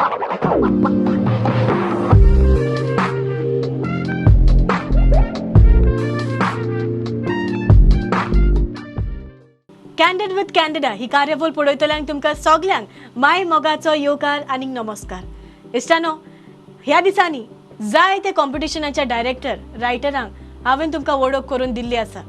Candid with candida ही कार्यवळ पळयतल्यांक तुमकां सगल्यांक माय मोगाचो येवकार आनी नमस्कार. इश्टानो, ह्या दिसांनी जायते कॉम्पिटिशनाच्या डायरेक्टर रायटरांक हांवें तुमकां वळख करून दिल्ली आसा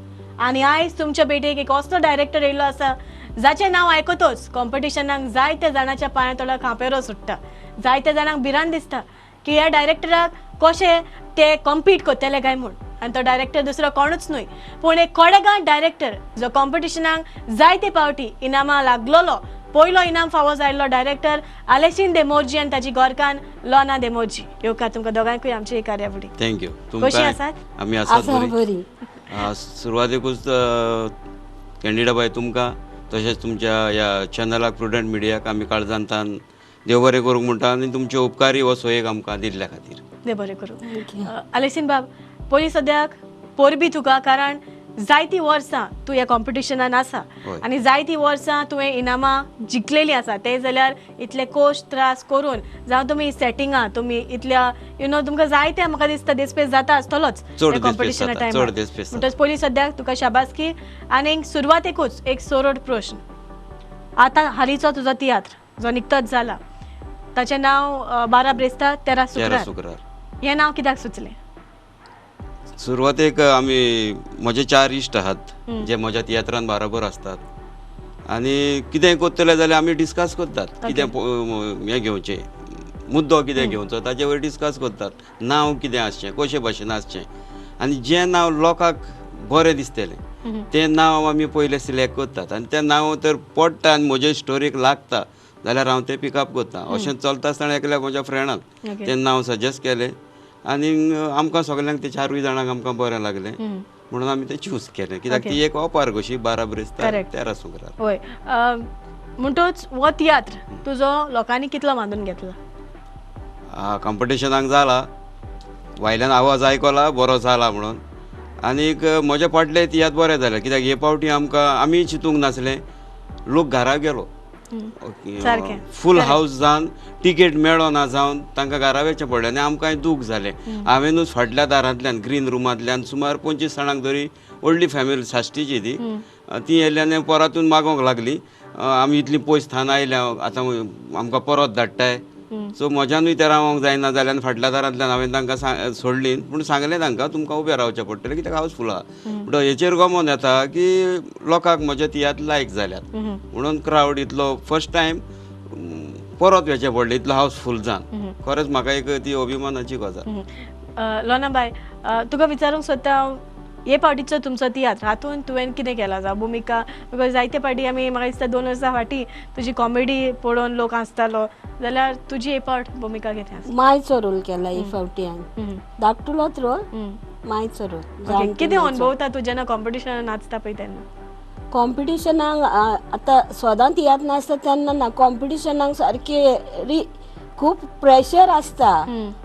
आनी आयज तुमच्या भेटेक एक असलो डायरेक्टर येयल्लो आसा जाचें नांव आयकतोच कॉम्पिटिशनाक जायत्या जाणांच्या पांया तळा खांपेरो सुट्टा. जायत्या जाणांक भिरांत दिसता की ह्या डायरेक्टराक कशें ते कॉम्पीट करतले काय म्हूण. आनी तो डायरेक्टर दुसरो कोणूच न्हय पूण एक कोडेगांव डायरेक्टर जो कॉम्पिटिशनाक जायते फावटी इनामां लागलोलो. पयलो इनाम फावो जाल्लो डायरेक्टर आलेसिन देमोर्जी आनी ताची गोरकान लोना देमोर्जी. येवकार तुमकां दोगांयकूय आमचे कार्यावळी. थँक्यू. कशी आसात? आमी आसात बरी. सुरवातेकूच कॅन्डिडा बाय तुमकां तशेंच तुमच्या ह्या चॅनलाक प्रुडंट मिडियाक आमी काळजांतान देव बरें करूंक म्हणटा आनी तुमचे उपकारी हो सोयेक आमकां दिल्ल्या खातीर देव बरें करूं. आलेसिन बाब, पयलीं सद्याक पोरबी तुका, कारण जायतीं वर्सां तूं ह्या कॉम्पिटिशनान आसा आनी जायतीं वर्सां तुवें इनामां जिखलेलीं आसा. ते जाल्यार इतले कोश्ट त्रास करून जावं तुमी सेटिंगां तुमी इतल्या तुमकां जायते म्हाका दिसता देस्पेस जाता आसतलोच कॉम्पिटिशना टायमार. म्हणटच पयलीं सद्याक तुका शाबासकी. आनी सुरवातेकूच एक सोरोड प्रश्न. आतां हालींचो तुजो तियात्र जो निकतोच जाला ताचें नांव 12 ब्रेस्तार 13 शुक्रार. हें नांव कित्याक सुचलें? सुरवातेक आमी म्हजे 4 इश्ट आहात जे म्हज्या तियात्रान बरोबर आसतात आनी कितेंय करतले जाल्यार आमी डिस्कस करतात कितें हें घेवचें, मुद्दो कितें घेवचो ताचे वयर डिस्कस करतात. नांव कितें आसचें, कशे भाशेन आसचें आनी जें नांव लोकांक बरें दिसतलें तें नांव आमी पयलें सिलेक्ट करतात आनी तें नांव तर पडटा आनी म्हजे स्टोरीक लागता जाल्यार हांव तें पिकअप करता. अशें चलता आसतना एकल्या म्हज्या फ्रेंडान तें नांव सजेस्ट केलें आनी आमकां सगल्यांक ते 4 जाणांक आमकां बरें लागलें म्हणून आमी तें चूज केलें. कित्याक ती एक ऑपार कशी 12 ब्रेस्तार 13 शुक्रार. होय. म्हणटच हो तियात्र तुजो लोकांनी कितलो बांदून घेतला? कॉम्पिटिशनाक जाला, भायल्यान आवाज आयकला बरो जाला म्हणून आनीक म्हजे फाटले तियात्र बरें जालें. कित्याक हे फावटी आमी चिंतूंक नासलें, लोक घरा गेलो फूल हावस जावन टिकेट मेळो ना जावन तांकां घरा वेचें पडलें आनी आमकांय दूख जालें. हांवेनूच फाटल्या दारांतल्यान ग्रीन रूमांतल्यान सुमार 25 जाणांक तरी व्हडली फॅमिली साश्टीची ती येयली आनी परतून मागोंक लागली आमी इतली पयस थान आयल्या आतां आमकां परत धाडटाय. सो म्हज्यानूय तें रावोंक जायना जाल्यार फाटल्या दारांतल्यान हांवें तांकां सोडली पूण सांगलें तांकां तुमकां उबें रावचें पडटलें कित्याक हावसफूल आहा. म्हणटो हेचेर गमोन येता की लोकांक म्हजे तियात्र लायक जाल्यात म्हणून क्रावड इतलो फर्स्ट टायम परत वेचें पडलें इतलो हावसफूल जावन. खरेंच म्हाका एक ती अभिमानाची गजाल. लोना बाय, तुका विचारूंक सोदता हांव, हे फावटीचो तुमचो तियात्र हातून तुवें कितें केलां जावं भुमिका? बिकॉज जायते फावटी आमी म्हाका दिसता 2 वर्सां फाटीं तुजी कॉमेडी पळोवन लोक हांसतालो जाल्यार तुजी हे फावट भुमिका कितें आसा? मायचो रोल केला ही फावटी हांवें. धाकटुलोच रोल, मायचो रोल. कितें अनुभवता तूं जेन्ना कॉम्पिटिशनान नाचता पळय तेन्ना? कॉम्पिटिशनाक आतां सदां तियात्र नासता तेन्ना ना, कॉम्पिटिशनाक सारकी खूब प्रेशर आसता.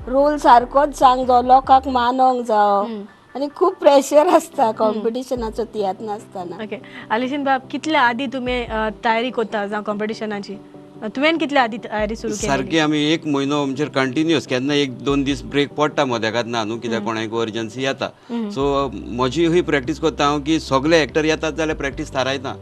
रोल सारकोच सांगचो, लोकांक मानोंक जावो आनी खूब प्रेशर आसता कॉम्पिटिशनाचो तियात्र नासतना. ओके. आलिशीन बाब, कितल्या आदीं तुमी तयारी करता जावं कॉम्पिटिशनाची? तुवें कितल्या आदीं तयारी सुरू केली? सारकी आमी 1 म्हयनो म्हणजे कंटिन्युअस, केन्ना 1-2 दीस ब्रेक पडटा मध्याकात ना न्हू कित्याक कोणाक अर्जन्सी येता. सो म्हजी ही प्रॅक्टीस करता हांव की सगळे एक्टर येतात जाल्यार प्रॅक्टीस थारायता.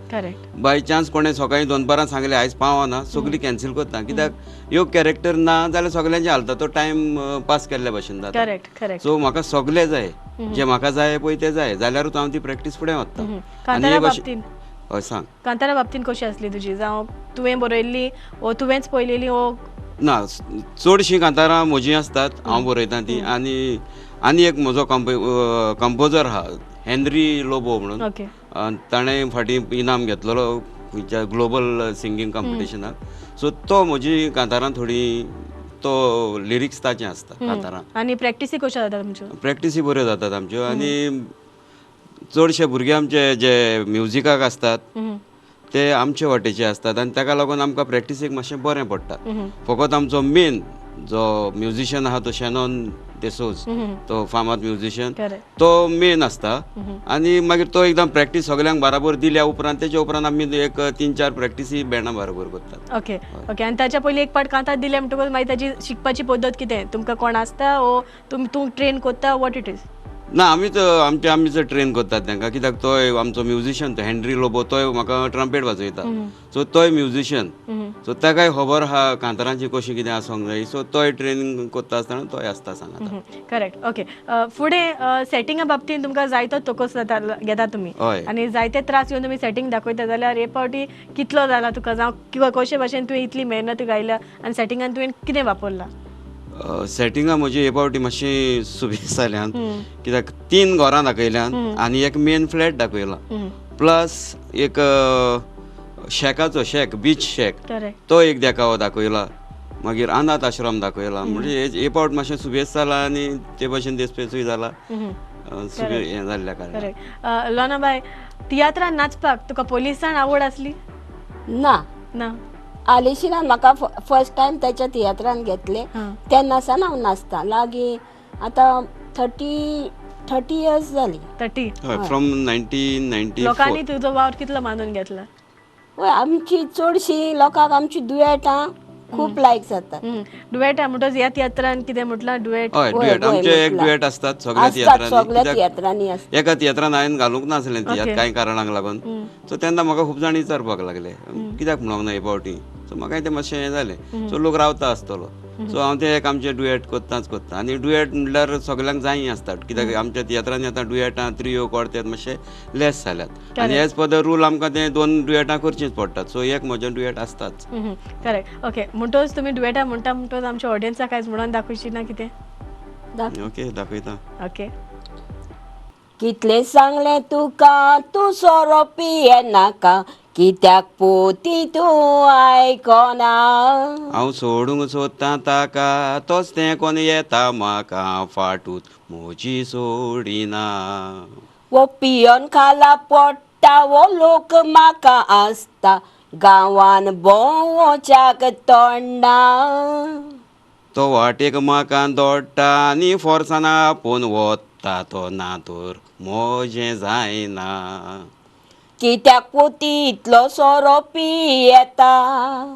बाय चान्स कोणें सकाळीं 2-12 सांगलें आयज पावना सगळीं कॅन्सील करता कित्याक ह्यो कॅरेक्टर ना जाल्यार सगळ्यांचे हालता तो टायम पास केल्ल्या भशेन जाता. सो म्हाका सगळे जाय, जे म्हाका जाय पळय ते जाय जाल्यारूच हांव ती प्रॅक्टीस फुडें व्हरता. आनी हे भशेन हय सांग. कांतारा बाबतीन कशी आसली तुजी? जावं तुवें बरयल्ली वो तुवेंच पळयलेली वो? ना, चडशीं कांतारां म्हजीं आसतात, हांव बरयतां ती. आनी एक म्हजो कंपोजर आहा हेनरी लोबो म्हणून, ताणें फाटीं इनाम घेतलेलो ग्लोबल सिंगींग कॉम्पिटिशनाक. सो तो म्हजी कांतारां थोडी तो लिरिक्स ताचें आसता कांतारां. आनी प्रॅक्टिसी कश्यो जाता तुमच्यो? प्रॅक्टिसी बऱ्यो जातात आमच्यो आनी चडशे भुरगे आमचे जे म्युजिकाक असतात ते आमचे वाटेचे असतात आनी ताका लागून आमकां प्रॅक्टिसेक मातशें बरें पडटा. फकत आमचो मेन जो म्युजिशियन आहा तो शेनॉन देसोज तो फामाद म्युझिशियन Correct. तो मेन आसता आनी मागीर तो एकदम प्रॅक्टीस सगळ्यांक बराबर दिल्या उपरांत तेच्या उपरांत आमी एक 3-4 प्रॅक्टिसी बँडा बरोबर करतात. ओके ओके आनी ताच्या पयलीं एक पार्ट कांताक दिले म्हणटकूच मागीर ताची शिकपाची पद्दत कितें तुमकां कोण आसता ओ तूं ट्रेन कोत्ता वॉट इट इज? ना आमीच आमीच ट्रेन करतात तांकां कित्याक तोय आमचो म्युझिशियन तो हेनरी लोबो तोय म्हाका ट्रम्पेट वाजयता सो तोय म्युझिशियन सो ताकाय खबर आहा कांतारांची कशी कितें आसोंक जाय सो तोय ट्रेनिंग करता आसतना तोय आसता सांगाता. करेक्ट ओके फुडें सेटिंगा बाबतींत तुमकां जायतो तोकोस घेता तुमी हय. आनी जायते त्रास येवन तुमी सेटिंग दाखयता जाल्यार हे फावटी कितलो जाला तुका जावं किंवा कशे भाशेन तुवें इतली मेहनत घायल्या आनी सेटिंगान तुवें कितें वापरला? सेटिंगा म्हजी हे फावटी मातशी सुबेज जाल्यान कित्याक 3 घरां दाखयल्यान आनी एक मेन फ्लॅट दाखयला प्लस एक शेकाचो शेक बीच शेक करेक्ट तो एक देखावो दाखयला मागीर अनाथ आश्रम दाखयला म्हणजे हे फावट मातशें सुबेज जाला आनी ते भाशेन दिसपेसूय जाला सुबेज हें जाल्ल्या कारणान. करेक्ट लोनाबाय तियात्रान नाचपाक तुका पयलींसान आवड आसली? ना ना आलेशिनान म्हाका फर्स्ट टायम त्याच्या तियात्रान घेतले तेन्नासान हांव नाचता लागीं आतां 30 इयर्स जाली. 30 हय फ्रॉम 1994 लोकांनी तुजो वावर कितलो मानून घेतला? हय आमची चडशी लोकांक आमची दुयेटां खूब लायक जातात. डुएट म्हणटच ह्या तियात्रान कितें म्हटलां डुएट? हय डुएट आमचे एक डुएट आसतात सगळ्या सगळ्या तियात्रांनी तियात्रांनी आसता. एका तियात्रान हांवें घालूंक नासलें तियात्र कांय कारणांक लागून सो तेन्ना म्हाका खूब जाण विचारपाक लागले कित्याक म्हणूंक ना हे फावटी सो म्हाका तें मातशें हें जालें सो लोक रावता आसतलो सो हांव तें एक आमचें डुएट कोत्ताच कोत्ता आनी डुएट म्हणल्यार सगल्यांक जायी आसता कित्याक आमच्या तियात्रांनी आतां डुएटां त्रियो कॉर्तेट मातशे लेस जाल्यात आनी एज पर द रूल आमकां ते 2 डुएटां करचींच पडटात सो एक म्हजें डुएट आसताच. करेक्ट ओके म्हणटच तुमी डुएटा म्हणटा म्हणटच आमच्या ऑडियन्साक आयज म्हणून दाखोवची ना कितें? ओके दाखयता. ओके कितले सांगले तुका तूं सोरो पिये नाका कित्याक पोती तूं आयकोना. हांव सोडूंक सोदतां ताका तोच तें कोण येता म्हाका फाटूत म्हजी सोडिना. वो पियोन खाला पडटा वो लोक म्हाका आसता गांवान भोंवच्याक तोंडा. तो वाटेक म्हाका दोडटा आनी फोर्सान आपूण वता तो नातोर म्हजें जायना. कित्याक पोती इतलो सोरो पियेता.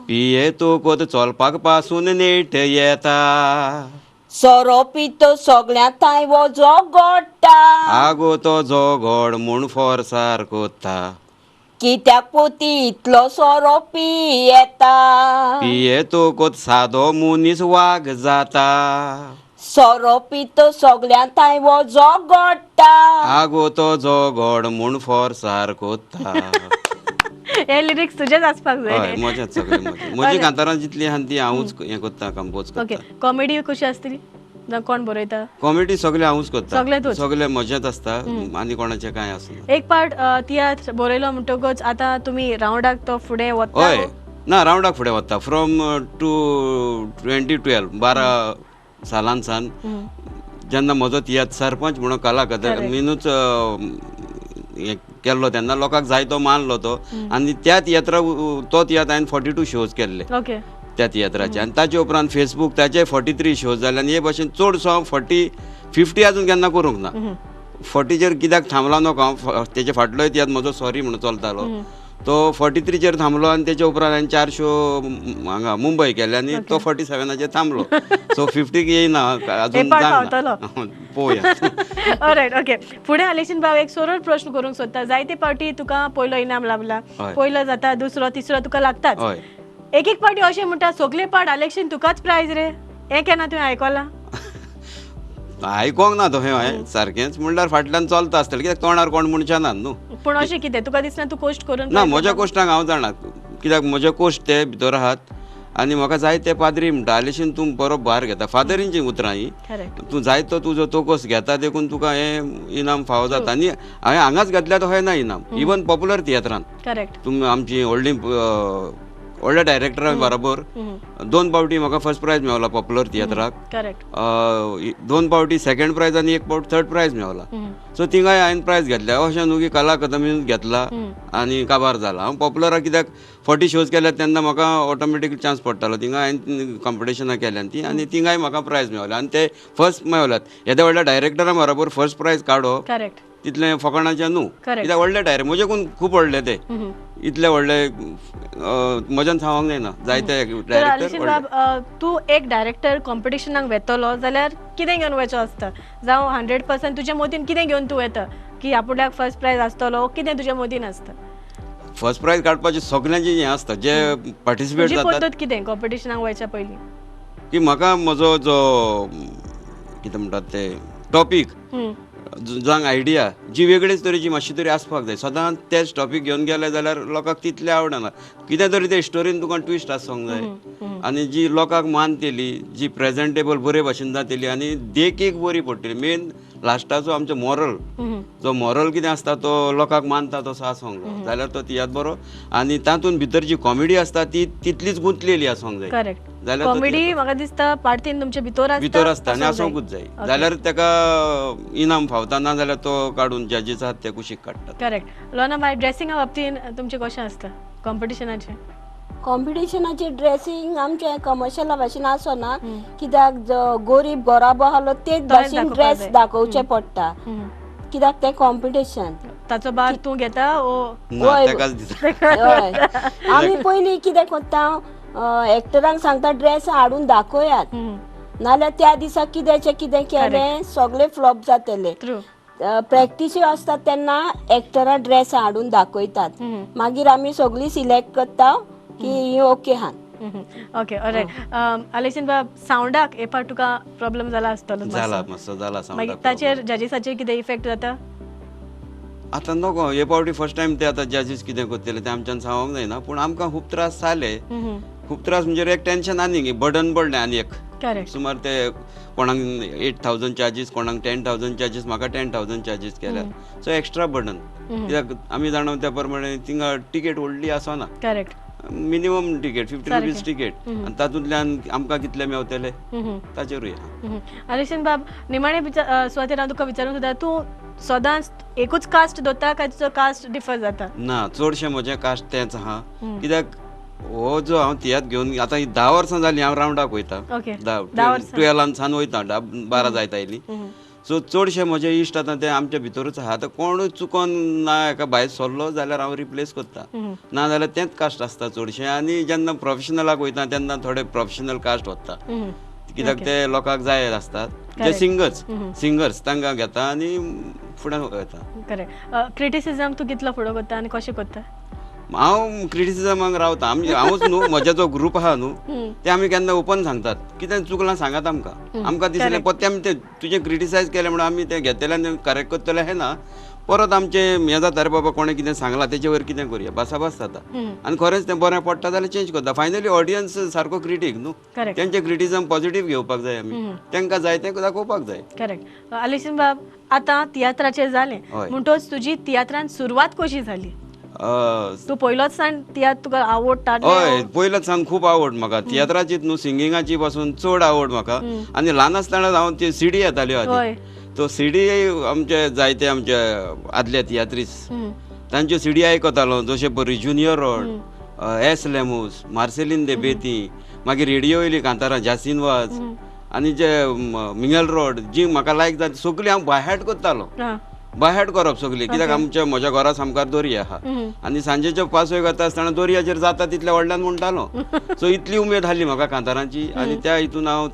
पिये तूं कोत चलपाक पासून नेट येता. सोरो पितो सगळ्या थंय वो जोगोडटा. आगो तो जोगोड म्हूण फोर्सार कोत्ता. कित्याक पोती इतलो सोरो पियेता. पिये तूं कोत सादो मनीस वाग जाता. सोरो पितो सगळ्या थंय वो जोगोडटा. आगो तो जोगोड म्हूण फोर्सार कोत्ता. हे लिरिक्स तुजेच आसपाक हय जाय. मजाच सगळी म्हजी कांतारां जितली आहा ती हांवूच हें कोत्ता कंपोज ओके करता. कॉमेडी कशी आसतली जावं कोण बरयता? कॉमेडी सगळे हांवूच कोत्ता सगळे तूच? सगळे मजेत आसता आनी कोणाचें कांय आसना. एक पार्ट तियात्र बरयलो म्हणटकच आतां तुमी रावंडाक तो फुडें वता? हय ना रावंडाक फुडें वता फ्रॉम टू 2012 12 सालांसान जेन्ना म्हजो तियात्र सरपंच म्हणून कला अकादमीनूच हें केल्लो तेन्ना लोकांक जाय तो मानलो तो आनी त्या तियात्रा तो तियात्र हांवें 42 शोज केल्ले ओके त्या तियात्राचे आनी ताचे उपरांत फेसबूक ताचे 43 शोज जाले आनी हे भाशेन चडसो हांव 40-50 आजून केन्ना करूंक ना. 40चेर कित्याक थांबला नको हांव तेचे फाटलोय तियात्र म्हजो सॉरी म्हणून चलतालो तो 43चेर थांबलो आनी तेच्या उपरांत हांवें 4 शो हांगा मुंबय केले आनी तो 47चेर थांबलो सो 50 येयना अजून पावतलो. पळोवया. ऑलरायट ओके फुडें आलेशीन भाव एक सरळ प्रश्न करूंक सोदता जायते फावटी तुका पयलो इनाम लाभला हय. पयलो जाता दुसरो तिसरो तुका लागताच हय एक एक फावटी अशें म्हणटा सगळे पार्ट आलेक्शन तुकाच प्रायज रे हें केन्ना तुवें आयकलां? आयकोंक ना तो हें सारकेंच म्हणल्यार फाटल्यान चलता आसतलें कित्याक तोंडार कोण म्हणचे नात न्हू. पूण अशें कितें तुका दिसना तूं कोश्ट करून ना म्हज्या कोश्टांक हांव जाणा कित्याक म्हजे कोश्ट ते भितर आहात आनी म्हाका जाय ते पाद्री म्हणटा आलेशीन तूं बरो भार घेता फादरींची उतरां ही करेक्ट तूं जाय तो तुजो तोकोस घेता देखून तुका हें इनाम फावो जाता आनी हांवें हांगाच घेतल्या तो हें ना इनाम इवन पॉप्युलर तियात्रांत करेक्ट तुमी आमची व्हडली व्हडल्या डायरेक्टरा बरोबर 2 फावटी म्हाका फर्स्ट प्रायज मेवला पॉप्युलर थिएटराक. करेक्ट. 2 फावटी सेकंड प्रायज आनी 1 फावट थर्ड प्रायज मेवला. सो थिंगाय हांवें प्रायज घेतल्या. अशें न्हू की कला अकादमीन घेतला आनी काबार जाला. हांव पॉप्युलराक कित्याक 40 शोज केल्यात तेन्ना म्हाका ऑटोमॅटीक चान्स पडटालो. थिंगा हांवें कॉम्पिटिशनां केल्यान ती आनी थिंगाय म्हाका प्रायज मेवले आनी ते फर्स्ट मेवल्यात. येद्या व्हडल्या डायरेक्टरा बरोबर फर्स्ट प्रायज काडप करेक्ट. तितलें फकाणाचें न्हू. Correct. कित्याक व्हडले डायरेक्ट म्हजेकून खूब व्हडले ते. इतले व्हडले म्हज्यान सांगोंक जायना. जायते तर आलिशीन डायरेक्टर बाब तूं एक डायरेक्टर कॉम्पिटिशनाक वेतलो जाल्यार कितें घेवन वचो आसता? जावं 100% तुज्या मोतीन कितें घेवन तूं येता की आपुल्याक फर्स्ट प्रायज आसतलो, कितें तुज्या मोतीन आसता? फर्स्ट प्रायज काडपाचें सगल्यांचें हें आसता जे पार्टिसिपेट तुजी जातात पद्दत कितें कॉम्पिटिशनाक वयच्या पयलीं? की म्हाका म्हजो जो कितें म्हणटात ते टॉपीक जांक आयडिया जी वेगळीच तरेची मातशी तरी आसपाक जाय. सदांच तेच टॉपीक घेवन गेले जाल्यार लोकांक तितलें आवडना. कितें तरी ते स्टोरीन तुका ट्विस्ट आसोंक जाय आनी जी लोकांक मानतेली, जी प्रेजेंटेबल बरे भाशेन जातली आनी देखीक बरी पडटली. मेन लास्टाचो आमचो मॉरल, जो मॉरल कितें आसता तो लोकांक मानता तसो आसोंक जाय जाल्यार तो तियात बरो. आनी तातूंत भितर जी कॉमेडी आसता ती तितलीच गुंतलेली आसोंक जाय. करेक्ट. जाल्यार तो कॉमेडी म्हाका दिसता पार्टीन तुमच्या भितर आसता आनी आसोंकूच जाय. जाल्यार ताका इनाम फावता. ना जाल्यार तो काडून जजीस आहात ते कुशीक काडटात. करेक्ट. लोना बाय ड्रेसिंगा बाबतीन तुमचें कशें आसता कॉम्पिटिशनाचें? कॉम्पिटिशनाचे ड्रेसींग आमचे कमर्शियला भाशेन आसना. कित्याक जो गरीब घोराबो आसलो तेच भाशेन ड्रेस दाखोवचे पडटा. कित्याक ते कॉम्पिटिशन ताचो भाग तूं घेता ओ? ना ताकाच दिता. हय. आमी पयलीं कितें करता, एक्टरांक सांगता ड्रेस हाडून दाखोयात, नाल्यार त्या दिसा कितेंचें कितें केलें सगळे फ्लॉप जातले. ट्रू. प्रॅक्टिसी आसता तेन्ना एक्टरां ड्रेस हाडून दाखयतात. मागीर आमी सगळीं सिलेक्ट करता की ही ओके हा. Okay, alright. आलिशीन बाब, सावंडाक हे पाट तुका प्रॉब्लेम जाला आसतलो जाला मातसो जाला मागीर सावंडाक ताचेर जजीसाचेर कितें इफेक्ट जाता? आतां नको हे पावटी फर्स्ट टायम ते आतां जजीस कितें करतले ते आमच्यान सांगोंक जायना. पूण आमकां खूब त्रास जाले. खूब त्रास म्हणजे एक टेन्शन आनी बर्डन पडलें आनी एक. करेक्ट. सुमार ते कोणाक 8,000 चार्जीस, कोणाक 10,000 चार्जीस, म्हाका 10,000 चार्जीस केल्यात. So extra burden. कित्याक आमी जाणा त्या प्रमाणे थिंगा टिकेट व्हडली आसना. Correct. Minimum ticket 50 rupees ticket आनी तातूंतल्यान आमकां कितले मेवतले ताचेरूय. आलिशीन बाब, निमाणे सुवातेर हांव तुका विचारूंक सोदता, तूं सदांच एकूच कास्ट धरता काय तुजो कास्ट डिफर जाता? ना, चडशें म्हजें कास्ट तेंच आहा. कित्याक हो जो हांव तियात्र घेवन आतां 10 वर्सां जालीं हांव रावंडाक वयता. ओके. 12 सान वयता, 12 जायत आयलीं. सो चडशे म्हजे इश्ट आतां ते आमच्या भितरूच आहा. आतां कोणूय चुकोन ना एका भायर सरलो जाल्यार हांव रिप्लेस करता. ना जाल्यार तेंच कास्ट आसता चडशें. आनी जेन्ना प्रोफेशनलाक वयता तेन्ना थोडे प्रोफेशनल कास्ट वता. कित्याक ते लोकांक जाय आसतात जे सिंगर्स तांकां घेता आनी फुडें वयता. करेक्ट. क्रिटिसिजम तूं कितलो फुडो करता आनी कशें करता? हांव क्रिटिसिजमाक रावता. हांवूच न्हू, म्हजो जो ग्रूप आहा न्हू ते आमी केन्ना ओपन सांगतात. कितें चुकलां सांगात आमकां दिसलें पत्ते आमी ते तुजें क्रिटिसायज केलें म्हणून आमी तें घेतलें आनी करेक्ट करतले हें ना. परत आमचें हें जाता रे बाबा, कोणें कितें सांगलां तेचे वयर कितें करुया, बासाबास जाता. आनी खरेंच तें बरें पडटा जाल्यार चेंज करता. फायनली ऑडियन्स सारको क्रिटीक न्हू, तेंचें क्रिटिसिजम पॉझिटीव घेवपाक जाय आमी. तांकां जाय तें दाखोवपाक जाय. करेक्ट. आलिशीन बाब, आतां तियात्राचेर जालें म्हणटच तुजी तियात्रान सुरवात कशी जाली? तूं पयलोच सान तियात्र तुका आवडटा? हय, पयलोच सान खूब आवड म्हाका तियात्राचीच न्हू, सिंगिंगाची पासून चड आवड म्हाका. आनी ल्हान आसतना हांव ती सीडी येताल्यो आदी. तो सीडी आमचे जायते आमचे आदले तियात्रीस तांच्यो सीडी आयकतालो. जशे परी ज्युनियर रोड, एस लेमूस, मार्सेलीन दे बेती, मागीर रेडिओ येयली कांतारां, जासीन वाज, आनी जे मिंगल रोड जी म्हाका लायक जाता सगळी हांव बायहार्ट करतालो. बायहार्ट करप सगळी. कित्याक म्हज्या घरा सामकार दर्या आहा आनी सांजेच्यो पासय करता आसतना दर्याचेर जाता तितल्या व्हडल्यान म्हणटालो. सो इतली उमेद आसली म्हाका कांतारांची. आनी त्या हितून हांव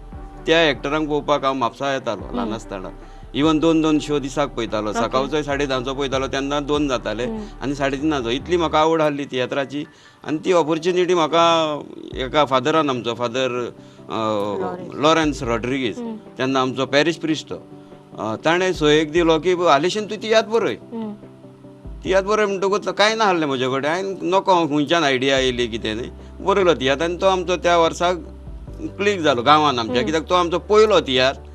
त्या एक्टरांक पळोवपाक हांव म्हापसा येतालो ल्हान आसतना. इवन 2-2 शो दिसाक पळयतालो. सकाळचोय 10:30 पळयतालो तेन्ना 2 जाताले आनी 3:30. इतली म्हाका आवड आसली तियात्राची. आनी ती ऑपॉर्च्युनिटी म्हाका एका फादरान, आमचो फादर लॉरेन्स रॉड्रिगीस, तेन्ना आमचो पॅरिश प्रिस्ट, ताणें सोयेक दिलो की आलिशीन तूं तियात्र बरय. तियात्र बरय म्हणटकूच कांय ना आहलें म्हजे कडेन. हांवें नको खंयच्यान आयडिया येयली कितें न्ही, बरयलो तियात्र. आनी तो आमचो त्या वर्साक क्लीक जालो गांवान आमच्या. कित्याक तो आमचो पयलो तियात्र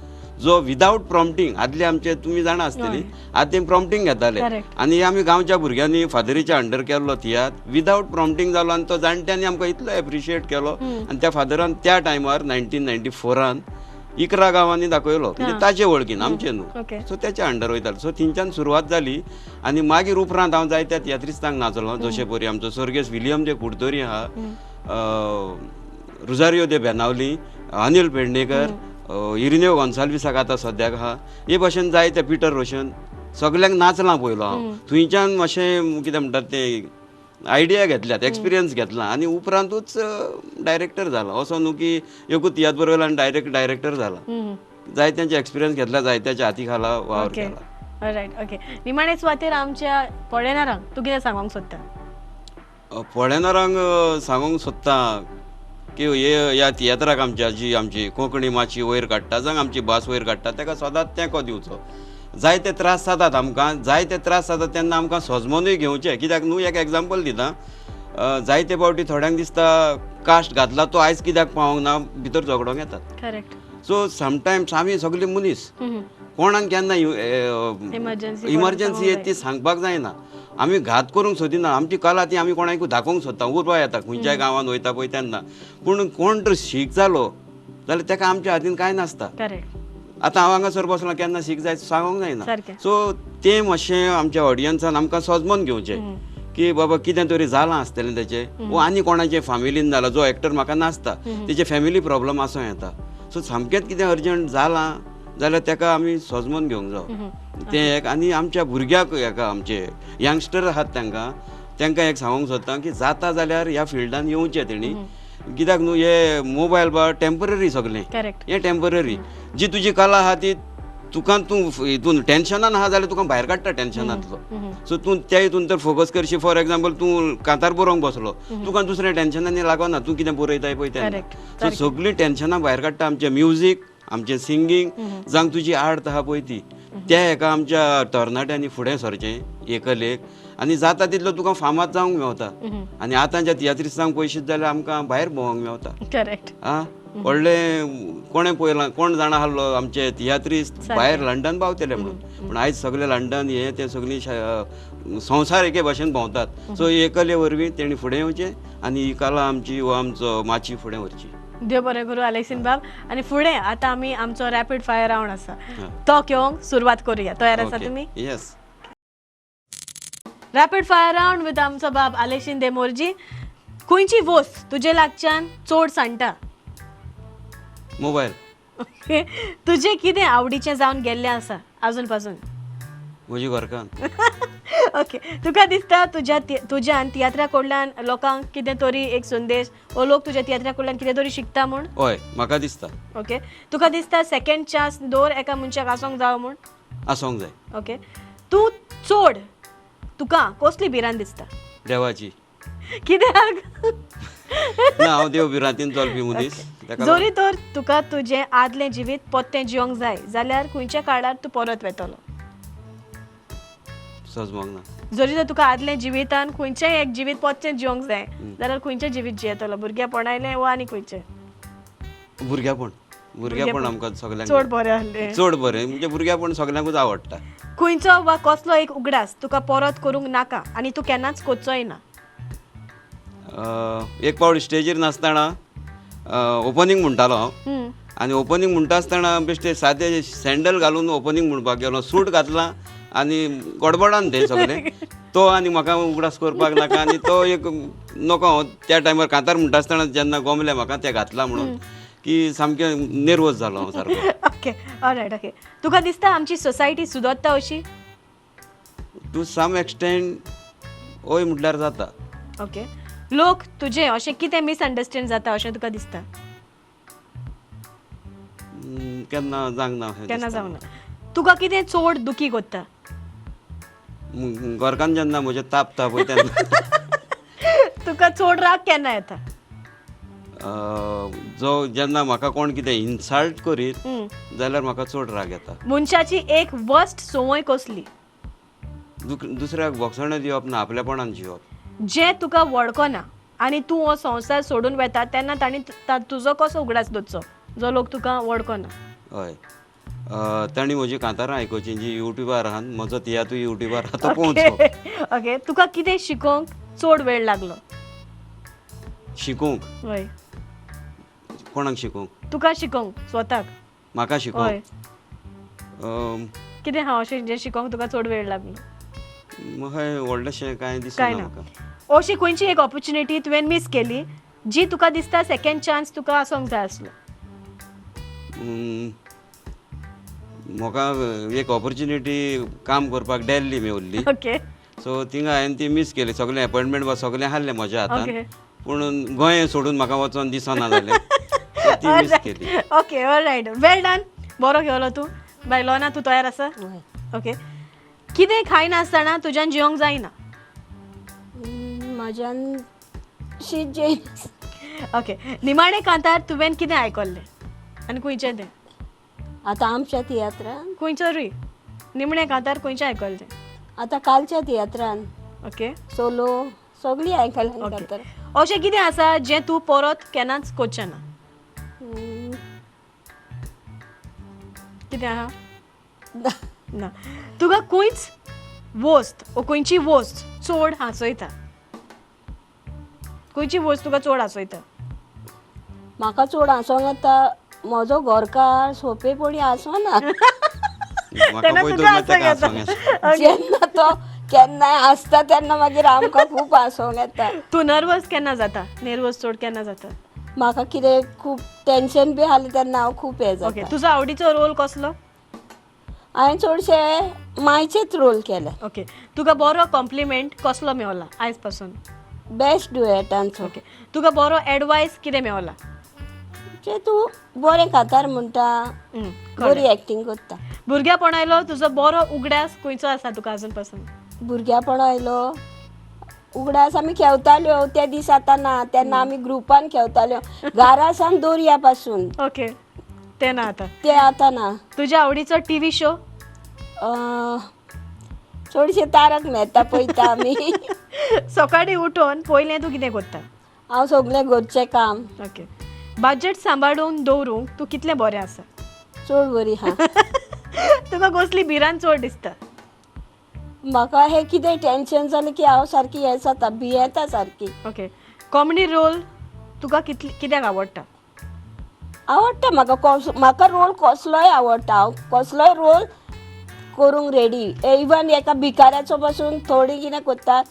जो विदाउट प्रॉम्प्टिंग आदले आमचे तुमी जाणा आसतली आदी प्रॉम्प्टिंग घेताले Correct. आनी आमी गांवच्या भुरग्यांनी फादरीच्या अंडर केल्लो तियात्र विदाउट प्रॉम्प्टिंग जालो आनी तो जाणट्यांनी आमकां इतलो एप्रिशिएट केलो आनी त्या फादरान त्या टायमार 1994 इकरा गांवांनी दाखयलो म्हणजे ताचे वळखीन आमचे न्हू Okay. सो त्याच्या अंडर वयतालो सो थिंच्यान सुरवात जाली आनी मागीर उपरांत हांव जायत्या तियात्रिस्तांक नाचलो जशे परी आमचो सर्गेस विलियम जे कुडतोरी आहा रुजारियो दे बेनावली अनिल पेडणेकर इरिनेव गॉन्साल्विसाक आतां सद्याक आहा हे भाशेन जायते पिटर रोशन सगल्यांक नाचलां पयलो हांव थंयच्यान मातशें कितें म्हणटात ते आयडिया घेतल्यात एक्सपिरियन्स घेतला आनी उपरांतूच डायरेक्टर जाला असो न्हू की एकूच तियात्र बरोयलो आनी डायरेक्टर जाला जायत्यांचे एक्सपिरियन्स घेतला जायत्याच्या हाती खाला वावर ओके केला रायट ओके निमाणे सुवातेर आमच्या पळयणारांक तूं कितें सांगूंक सोदता पळयणारांक सांगूंक सोदता की ह्या तियात्राक आमच्या जी आमची कोंकणी मातशी वयर काडटा जावं आमची भास वयर काडटा ताका सदांच तेंको दिवचो जायते त्रास जातात आमकां जायते त्रास जाता तेन्ना आमकां सोजमोनूय घेवचें कित्याक न्हू एक एग्जाम्पल दिता जायते फावटी थोड्यांक दिसता कास्ट घातला तो आयज कित्याक पावोंक ना भितर झगडोंक येतात करेक्ट सो समटायम्स आमी सगळे मनीस कोणाक केन्ना इमर्जन्सी येत ती सांगपाक जायना आमी घात करूंक सोदिना आमची कला ती आमी कोणाकूय दाखोवंक सोदता उरपा येता खंयच्याय गांवांत वयता पळय तेन्ना पूण कोण तर शीक जालो जाल्यार ताका आमच्या हातीन कांय नासता करेक्ट आतां हांव हांगासर बसलो केन्ना शीक जाय सांगोंक जायना सारकें सो तें मातशें आमच्या ऑडियन्सान आमकां सोजमोन घेवचें की बाबा कितें तरी जालां आसतलें तेचें वो आनी कोणाचे फॅमिलीन जाला जो एक्टर म्हाका नासता तेचे फॅमिली प्रॉब्लम आसूं येता सो सामकेंच कितें अर्जंट जालां जाल्यार ताका आमी सोजमोन घेवंक जाय तें एक आनी आमच्या भुरग्याक हेका आमचे यंगस्टर आहात तांकां एक सांगूंक सोदता की जाता जाल्यार ह्या फिल्डान येवचें तेणी कित्याक न्हू हे मोबायल बा टेम्पररी सगळें करेक्ट हें टेम्पररी जी तुजी कला आहा ती तुका तूं हितून टेन्शनान आहा जाल्यार तुका भायर काडटा टेन्शनांतलो सो तूं त्या हितून तर फोकस करशी फॉर एग्जाम्पल तूं कांतार बरोवंक बसलो तुका दुसऱ्या टेन्शनांनी लागना तूं कितें बरयताय पळय तेन्ना सो सगळीं टेन्शनां भायर काडटा आमचें म्युजीक आमचें सिंगींग जावं तुजी आर्ट आहा पळय ती त्या हेका आमच्या तरणाट्यांनी फुडें सरचें एकलेक आनी जाता तितलो तुका फामाद जावंक मेवता आनी आतांच्या तियात्रिस्तांक पयशीत जाल्यार आमकां भायर भोंवंक मेवता करेक्ट आं व्हडलें कोणें पयलां कोण जाणा आसलो आमचे तियात्रिस्ट भायर लंडन पावतले म्हणून पूण आयज सगळे लंडन हे ते सगळीं संवसार एके भाशेन भोंवतात सो एकले वरवीं तेणी फुडें येवचें आनी ही कला आमची वो आमचो माची फुडें व्हरची देव बरें करूं आलेक्सीन बाब आनी फुडें आतां आमी आमचो रॅपीड फायर रावंड आसा तो घेवंक सुरवात करुया तयार आसा तुमी yes rapid fire round with आमचो बाब आलेक्सीन दे मोर्जी खंयची वस्त तुजे लागच्यान चड सांडटा मोबायल ओके तुजें कितें आवडीचें जावन गेल्लें आसा आजून पासून म्हजी घरकान ओके तुका दिसता तुज्यान तियात्रा कडल्यान लोकांक कितें तरी एक संदेश वो लोक तुज्या तियात्रा कडल्यान कितें तरी शिकता म्हूण हय म्हाका दिसता ओके तुका दिसता सेकंड चान्स दवर एका मनशाक आसोंक जावो म्हूण आसोंक जाय ओके तूं चड तुका कसली भिरांत दिसता देवाची कित्याक ना हांव देव भिरांतीन चलपी मनीस जरी तर तुका तुजें आदलें जिवीत पोत्तें जियोंक जाय जाल्यार खंयच्या काळार तूं परत वेतलो सजमोंक ना जरी तर तुका आदलें जिवितान खंयचेंय एक जिवीत पोत्तें जियोंक जाय जाल्यार खंयचें जिवीत जियेतलो भुरगेपणायलें वा आनी खंयचें भुरगेपण आमकां सगळ्यांक चड बरें आहलें चड बरें म्हणजे भुरगेपण सगळ्यांकूच आवडटा खंयचो वा कसलो एक उगडास तुका परत करूंक नाका आनी तूं केन्नाच कोचोय ना एक पावट स्टेजीर नासतना ओपनिंग म्हणटालो हांव आनी ओपनिंग म्हणटा आसतना बेश्टे सादे सँडल घालून ओपनिंग म्हणपाक गेलो सूट घातला आनी गडबडान तें सगळें तो आनी म्हाका उगडास करपाक नाका आनी तो एक नको त्या टायमार कांतार म्हणटा आसतना जेन्ना गोमलें म्हाका तें घातलां म्हणून की सामकें नेर्वस जालो हांव सारको ओके ऑलरायट ओके तुका दिसता आमची सोसायटी सुदरता अशी टू सम एक्सटेंट ओय म्हटल्यार जाता ओके लोक तुजें अशें कितें मिसअंडरस्टँड जाता अशें तुका दिसता केन्ना जावंक ना केन्ना जावंक ना तुका कितें चड दुखी कोत्ता घरकान जेन्ना म्हजें तापता पळय तेन्ना तुका चड राग केन्ना येता जो जेन्ना म्हाका कोण कितें इन्सल्ट करीत जाल्यार म्हाका चड राग येता मनशाची एक वर्स्ट संवय कसली दुसऱ्याक भोगसणें दिवप ना आपलेपणान जिवप जें तुका वळखना आनी तूं हो संवसार सोडून वेता तेन्ना तांणी तुजो कसो उगडास दोचो जो लोक तुका वळखना हय तांणी म्हजी कांतारां आयकोवची जी युट्यूबार आहात म्हजो तियातूय युट्यूबार आहा तो पळोवचो. ओके तुका कितें शिकोवंक चड वेळ लागलो? शिकूंक हय कोणाक शिकूंक? तुका शिकोवंक स्वताक? म्हाका हय शिकूंक कितें हांव अशें जें शिकोवंक तुका चड वेळ लागलो? म्हाका व्हडलेशें कांय काय दिसना ना. म्हाका. अशी खंयची एक ऑपॉर्च्युनिटी तुवें मिस केली जी तुका दिसता सेकंड चान्स तुका आसोंक जाय आसलो? म्हाका एक ऑपॉर्च्युनिटी काम करपाक दिल्ली मेवल्ली. ओके सो थिंगा हांवें ती मिस केली. सगळें अपॉयंटमेंट वा सगळें आहलें म्हज्या ओके हातान पूण गोंय सोडून म्हाका वचोन दिसना जालें. सो ती मिस केली. ओके ऑलरायट वेल डन. बरो घेवलो तूं. बाय लोना तूं तयार आसा? वय. ओके कितें खायनासतना तुज्यान जेवंक जायना? म्हाज्यान शीत जें ओके निमाणे कांतार तुवें कितें आयकल्लें आनी खंयचें तें? आतां आमच्या तियात्रान खंयचोरूय निमणें कांतार खंयचें आयकल्लें? आतां कालच्या तियात्रान ओके सोलो सगळीं आयकल्यान ओके कांतार. अशें कितें आसा जें तूं परत केन्नाच कोचचें ना? कितें आहा? ना तुका खंयच वस्त ओ खंयची वस्त चड हांसयता? खंयची वस्त तुका चड हांसयता? म्हाका चड हांसोंक येता म्हजो घरकार सोंपे पडी हांसोना. म्हाका तेन्ना पळय तुका ताका हांसोंक हांसोंक येता. जेन्ना तो केन्नाय हांसता तेन्ना मागीर आमकां खूब हांसोंक येता. तूं नर्वस केन्ना जाता? नेर्वस चड केन्ना जाता? म्हाका कितें खूब टेन्शन बी आसलें तेन्ना हांव खूब हें ओके जाता. तुजो आवडीचो रोल कसलो? हांवें चडशे मायचेच रोल केले. ओके तुका बरो कॉम्प्लिमेंट कसलो मेवला आयज पासून? बेस्ट डुएटांचो. ओके तुका बरो एडवायस कितें मेवला? जे तूं बरें कांतार म्हणटा बरी एक्टींग करता. भुरग्यापणायलो तुजो बरो उगड्यास खंयचो आसा तुका अजून पासून? भुरग्यापण आयलो उगडास आमी खेवताल्यो ते दीस आतां ना तेन्ना आमी ग्रुपान खेवताल्यो घरा सावन दोरया पासून. ओके तें ना आतां. ते आतां ना. तुज्या आवडीचो टीव्ही शो? चडशे तारक मेहता पळयता आमी. सकाळीं उठोन पयलें तूं कितें करता? हांव सगळें घरचें काम. ओके बजेट सांबाळून दवरूंक तूं कितलें बरें आसा? चड बरी हा. तुका कसली भिरांत चड दिसता? म्हाका हें कितें टेन्शन जालें की हांव सारकी हें जाता भियेता सारकी. ओके कॉमेडी रोल तुका कित्याक आवडटा? आवडटा म्हाका रोल कसलोय आवडटा. हांव कसलोय रोल करूंक रेडी. इवन एका भिकाऱ्याचो पासून थोडी कितें करतात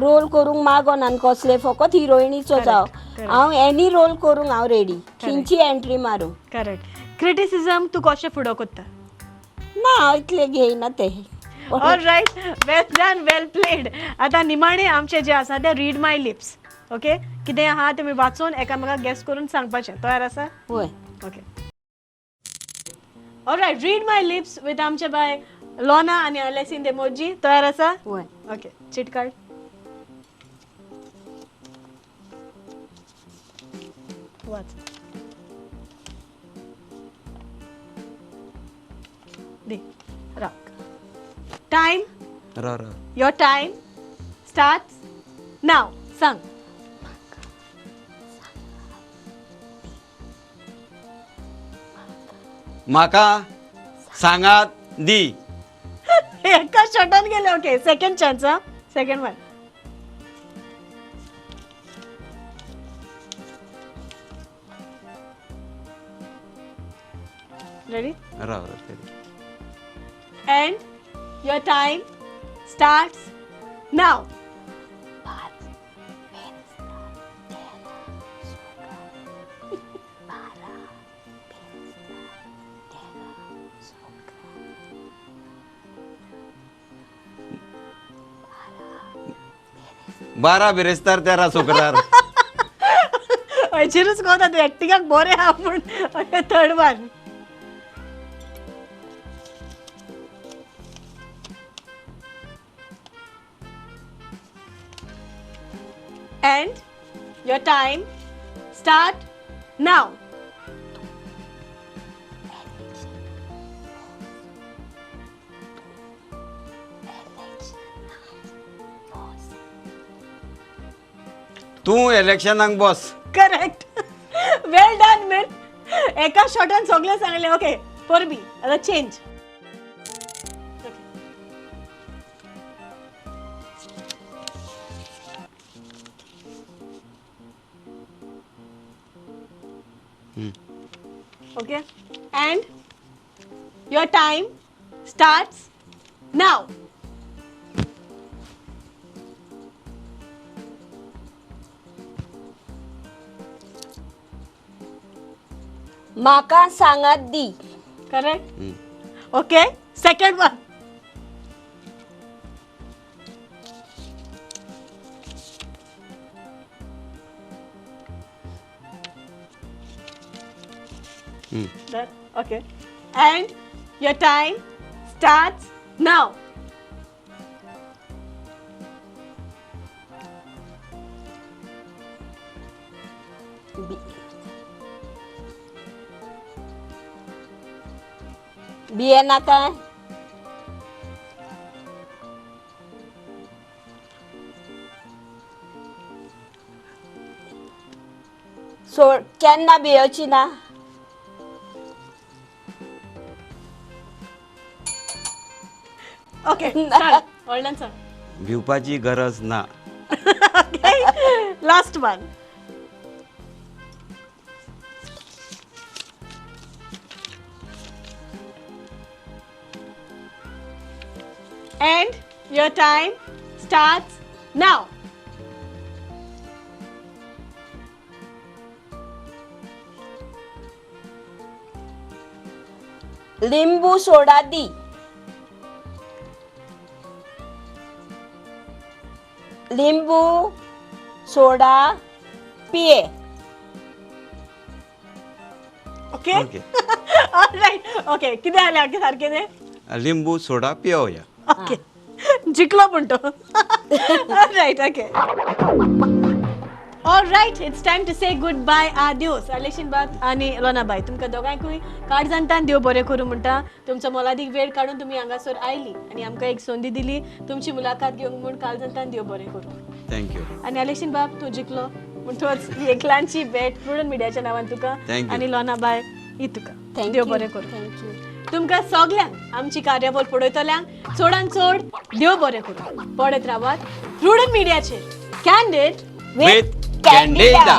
रोल करूंक मागोन आनी कसले फकत हिरोइनीचो जावं. हांव एनी रोल करूंक हांव रेडी. खंयची एंट्री मारूंक. करेक्ट क्रिटिसिजम तूं कशें फुडो करता? ना हांव इतलें घेयना ते. ऑलरायट वेल डन वेल प्लेड. आतां निमाणें आमचें जें आसा तें रीड माय लिप्स. ओके कितें आहा तुमी वाचून एकामेकाक गॅस करून सांगपाचें. तयार आसा? वय. Okay all right read my lips with आमचे बाय लोना आनी अलेसिन देमोजी. तयार आसा? वय. ओके चीट कार्ड वाच दी राख. टाइम रा योर टाइम स्टार्ट नाव. सांग. म्हाका सांगात दी. एका शॉटान गेले. Okay second chance. हा सेकंड वन. रेडी रा and your time starts now. बारा बिरेस्तार 13 सुकरार. हयचेरूच कोता तूं एक्टिंगाक बरें आहा पूण third one. And your time start now. तूं इलेक्शनाक बस. करेक्ट वेल डन मॅन. एका शॉटान सगळें सांगलें. ओके पोरबी आतां change. Okay, and your time starts now. म्हाका सांगात दी. Correct? Okay, second one. That, okay, and your time starts now. बियेन आता सोड केन्ना भियोची ना. Okay, start. Hold on, sir. भिवपाची गरज ना. Okay, last one. And your time starts now. लिंबू सोडा दी. लिंबू सोडा पिये. Okay? Okay. All right. Okay, किती आले आगे सारखे ते? लिंबू सोडा पिवया. Okay. जिंकलो पण तो. All right, okay. All right, it's time to say goodbye. Adios. Aleshin बात आणि लोनाबाई तुमकां दोगांयकूय कार्ड जाणटान देव बरें करूं म्हणटा. तुमचो मोलादीक वेळ काडून तुमी हांगासर आयली आनी आमकां एक संदी दिली तुमची मुलाकात घेवंक म्हूण काल जाणटान देव बरें करूं. थँक्यू. आणि आलेशीन बाब तूं जिंकलो म्हूण तोच ही एकलांची भेट प्रुडंट मिडियाच्या नांवान तुका Thank you. आनी लोनाबाय ही तुका Thank देव you. बरें करूं. थँक्यू. तुमकां सगल्यांक आमची कार्यावळ पळयतल्यांक चडान चड देव बरें करूं. पळयत रावात प्रुडंट मिडियाचेर कॅन्डिड विथ कॅन्डिडा.